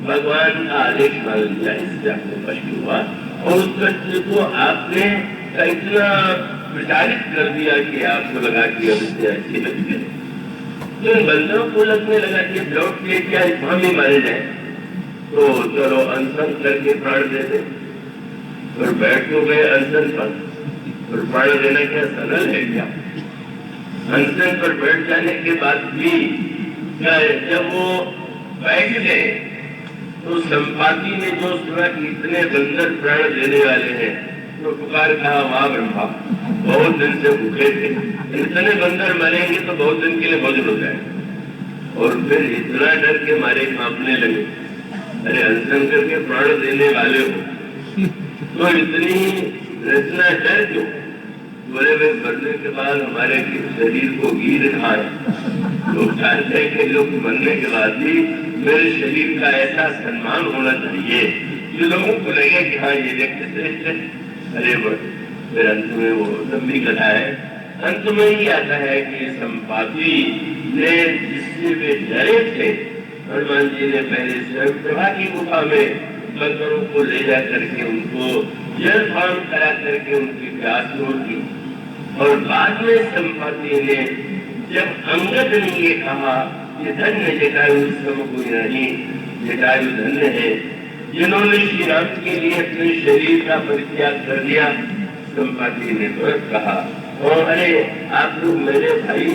भगवान का आदेश मान लिया, इससे आपको कष्ट हुआ और उस कष्ट को आपने इतना विचारित कर दिया कि आपको लगा कि अब इससे अच्छी बच गए। जिन बंदरों को लगने लगा कि लौट के क्या हम ही मारे जाए, तो चलो अनशन करके प्राण दे दे। और बैठ तो गए अनशन पर, और प्राण देना क्या सरल है क्या? अनशन पर बैठ जाने के बाद भी जब वो बैठ गए तो संपाति ने जो सुना कि इतने बंदर प्राण देने वाले हैं, तो पुकार कहा, वाह ब्रह्मा, बहुत दिन से भूखे थे, इतने बंदर मरेंगे तो बहुत दिन के लिए भोजन हो जाए। और फिर इतना डर के मारे कांपने लगे, अरे अनशन करके प्राण देने वाले हो तो इतना डर क्यों? बोले वे मरने के बाद हमारे शरीर को गिर खाए, लोग चाहते हैं कि लोग मरने के बाद भी मेरे शरीर का ऐसा सम्मान होना चाहिए जो लोगों को लगे कि हाँ ये व्यक्ति श्रेष्ठ है। अरे फिर अंत में वो लंबी कथा है, अंत में ही आता है कि संपाति ने जिससे वे डरे थे, हनुमान जी ने पहले स्वयं प्रभा की गुफा में बंदरों को ले जा करके उनको जलपान करा करके उनकी प्यास दूर की। और बाद में संपाति ने जब अंगद ने ये कहा कि धन्य जटायु सम कोई नहीं, जटायु धन्य है जिन्होंने श्री राम के लिए अपने शरीर का परित्याग कर दिया। संपाति ने तुरंत कहा, और अरे आप लोग मेरे भाई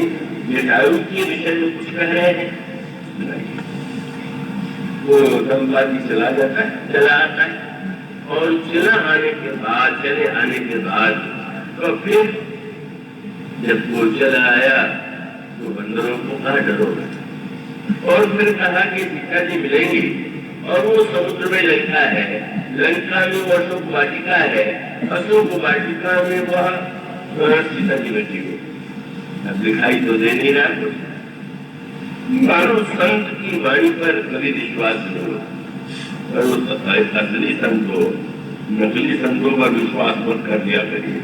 जटायु के विषय में कुछ कह रहे हैं? नहीं। वो संपाति चला जाता है, चला आता है, और चले आने के बाद तो फिर जब वो चला आया तो बंदरों को कहा डरोगे, और फिर कहा कि सीता जी मिलेंगी, और वो समुद्र में लंका है, लंका में वो अशोक वाटिका है, अशोक वाटिका में वह सीता जी बैठी हुई। अब दिखाई तो दे नहीं रहा कुछ, मानो संत की वाणी पर कभी विश्वास नहीं हो, और वो असली संत हो, नकली संतों पर विश्वास मत कर दिया करिए,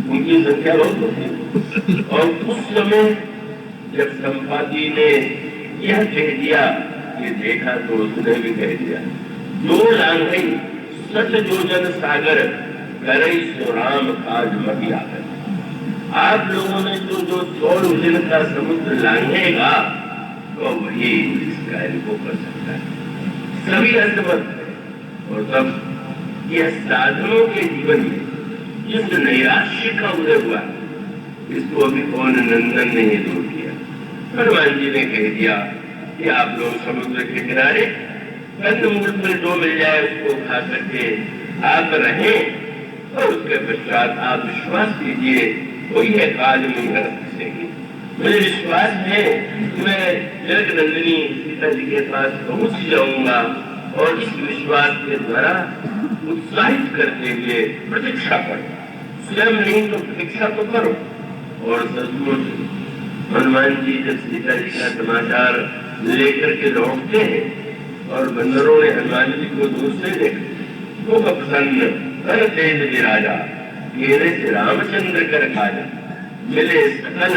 उनकी संख्या बहुत होती। और उस समय जब संपाति ने यह कह दिया कि देखा तो उसने भी कह दिया, जो लांघई सच जोजन सागर करई सो राम काज मही आकर। आप लोगों ने जो 100 दिन का समुद्र लांघेगा तो वही इस कार्य को कर सकता है, सभी असमर्थ है। और तब यह साधनों के जीवन में जिस नैराश्य का उदय हुआ, इसको अभी कौन नंदन ने ही दूर किया। हनुमान जी ने कह दिया कि आप लोग समुद्र के किनारे कंदमूल में जो मिल जाए उसको खा करके आप रहें, और उसके पश्चात आप विश्वास कीजिए कोई है काज नहीं कर सकेगी। मुझे विश्वास है कि मैं जनक नंदिनी सीता जी के पास पहुंच जाऊंगा, और इस विश्वास के द्वारा उत्साहित करते हुए प्रतीक्षा करो, स्वयं नहीं तो प्रतीक्षा तो करो। और सचमुच हनुमान जी जब सीता जी का समाचार लेकर के लौटते हैं, और बंदरों ने हनुमान जी को दूर से देखा, वो प्रसन्न तन तेज विराजा, घेरे से रामचंद्र कर खाजा, मिले सकल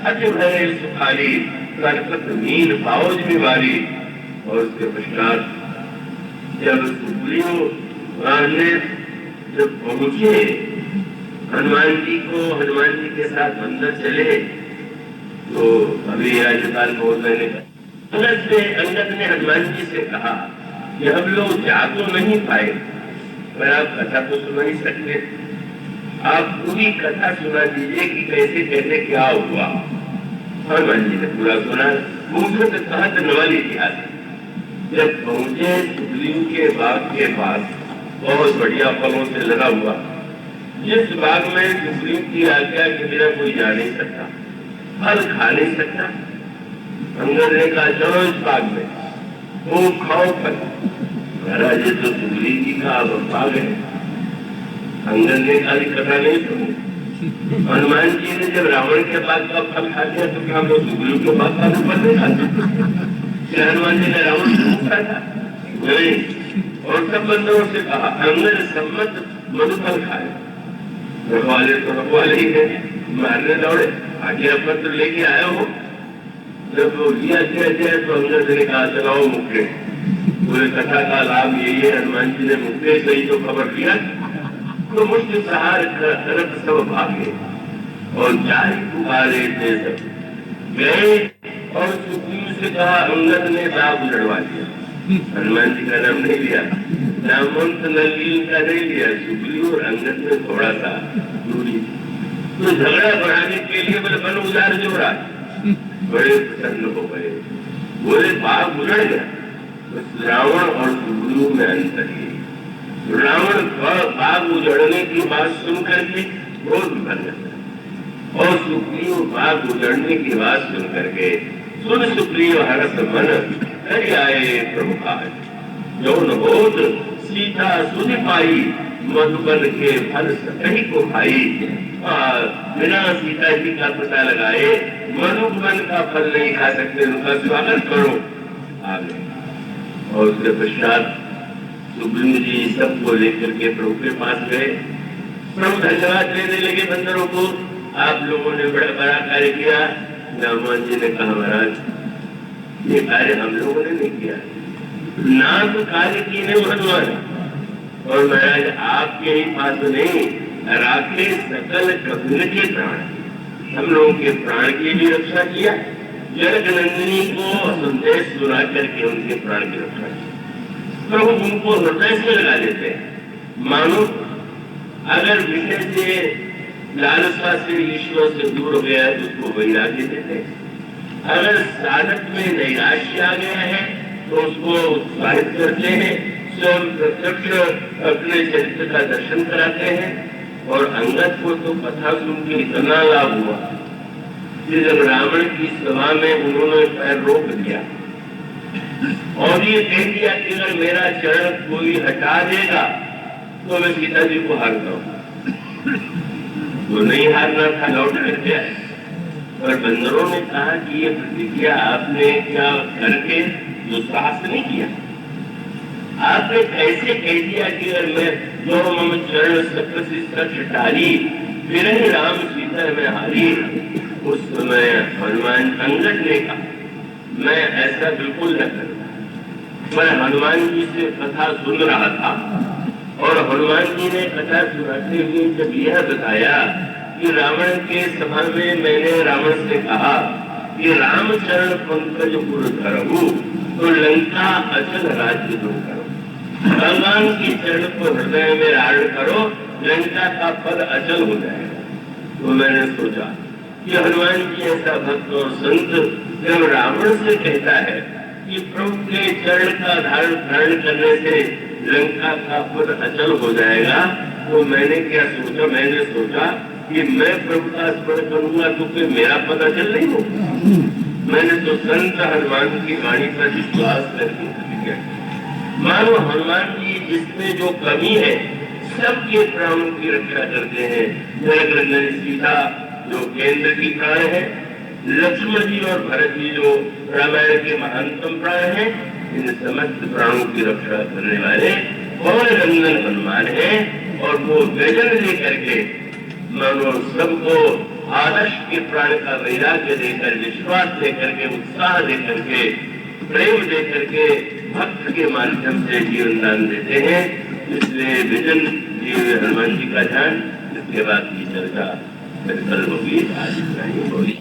अति भरे सुखारी, करकत मीन पाओज में वारी। और उसके पश्चात जब सुग्रीव जब पहुंचे हनुमान जी के साथ बंदर चले, तो अभी राज्यपाल महोदय ने अंगद ने हनुमान जी से कहा कि हम लोग जा तो नहीं पाए, पर आप कथा तो सुना ही सकते, आप पूरी कथा सुना दीजिए कि कैसे कैसे क्या हुआ। हनुमान जी ने पूरा सुना, मुझे तो कहत नवल इतिहास। जब पहुंचे सुग्रीव के बाग के पास, बहुत बढ़िया फलों से लगा हुआ, जिस बाग में सुग्रीव की आज्ञा के बिना कोई जा नहीं सकता, फल खा नहीं सकता। अंगद ने कहा चलो इस बाग में खूब खाओ फल। महाराज ये तो सुग्रीव जी का बाग है। अंगद ने खाली कथा नहीं सुनी, हनुमान जी ने जब रावण के बाग का फल खा लिया तो क्या हम लोग सुग्रीव के बाग का फल नहीं खाते? क्या हनुमान जी ने रावण को खाया था? नहीं। और सब बंदरों से कहा अंगद सम्मत मधुफल खाए, रखवाले तो रखवाले ही है, मारने दौड़े, आज्ञा पत्र लेके आए हो। जब वो लिया तो अंगद ने कहा चलाओ मुक्के, पूरे कथा का लाभ यही है, हनुमान जी ने मुक्के सही तो खबर लिया तो मुझसे सहार तरफ सब भागे, और जारी पुकारे थे सब गए और सुग्रीव से कहा, अंगद ने दाग उजड़वा दिया। हनुमान जी का नाम नहीं लिया, नामवंत नलिन का नहीं लिया, सुग्रीव और अंगद में थोड़ा सा दूरी थी। तो झगड़ा बढ़ाने के लिए बोले बन उजाड़ जोड़ा, बड़े प्रसन्न हो गए, बोले बाग उजड़ गया। बस रावण और सुग्रीव में अंतर ही। रावण बाग उजड़ने की बात सुन करके क्रोध भर गया और सुग्रीव बाग उजड़ने की बात सुन करके सुन सुग्रीव हरस मन कर आए प्रभु काज, जो न होत सीता सुधि पाई, मधुबन के फल कहीं को खाई। बिना सीता जी का पता लगाए मधुबन का फल नहीं खा सकते, उनका स्वागत करो आगे। और उसके पश्चात सुग्रीव जी सबको लेकर के प्रभु के पास गए। प्रभु धन्यवाद देने लगे बंदरों को, आप लोगों ने बड़ा बड़ा कार्य किया। हनुमान जी ने कहा, महाराज ये कार्य हम लोगों ने नहीं किया, नाम कार्य किए ने हनुमान, और महाराज आपके ही पास नहीं राखे सकल कबीर के प्राण, हम लोगों के प्राण की भी रक्षा किया, जनक नंदिनी को संदेश सुना करके उनके प्राण की रक्षा की। प्रभु उनको हृदय से लगा लेते हैं, मानो अगर विषय से लालसा से ईश्वर से दूर हो गया है तो उसको वैराग्य देते हैं। अगर साधक में नैराश्य आ गया है तो उसको उत्साहित करते हैं, स्वयं प्रत्यक्ष अपने चरित्र का दर्शन कराते हैं। और अंगद को तो कथा सुन के इतना लाभ हुआ कि जब रावण की सभा में उन्होंने पैर रोक दिया और ये कह दिया कि अगर मेरा चरण कोई हटा देगा तो मैं सीता जी को हारता हूं, तो नहीं हारना था, लौट करके आए। और बंदरों ने कहा कि ये प्रतिज्ञा आपने क्या करके दुस्साहस नहीं किया, आपने कैसे कह दिया कि अगर मैं जो मम चरण सकृत डाली फिर ही राम सीता में हारी। उस समय हनुमान अंगद ने कहा मैं ऐसा बिल्कुल न करूंगा। मैं हनुमान जी से कथा सुन रहा था और हनुमान जी ने कथा सुनाते हुए जब यह बताया कि रावण के सभा में मैंने रावण से कहा कि रामचरण पंकज पुर धरहु तो लंका अचल राज्य दो करो, भगवान के चरण को हृदय में धारण करो, लंका का पद अचल हो जाएगा। तो मैंने सोचा कि हनुमान जी ऐसा भक्त और संत जब रावण से कहता है कि प्रभु के चरण का धारण करने से लंका का पद अचल हो जाएगा, तो मैंने क्या सोचा, मैंने सोचा कि मैं प्रभु का स्मरण करूंगा तो फिर मेरा पद अचल नहीं होगा। मैंने तो संत हनुमान की वाणी पर विश्वास करके किया। मानो हनुमान जी जिसमें जो कमी है सबके प्राणों की रक्षा करते हैं। जनक नंदन सीता जो केंद्र की प्राण है, लक्ष्मण जी और भरत जी जो रामायण के महानतम प्राण हैं, इन समस्त प्राणों की रक्षा करने वाले पवन नंदन हनुमान है। और वो गजन लेकर के मानो सबको आदर्श के प्राण का वैराग्य देकर, विश्वास देकर के, उत्साह देकर के, प्रेम देकर के, भक्त के माध्यम से जीवन दान देते हैं। इसलिए विजन हनुमान जी का ध्यान, इसके बाद की चर्चा कल होगी, आज इतना ही होगी।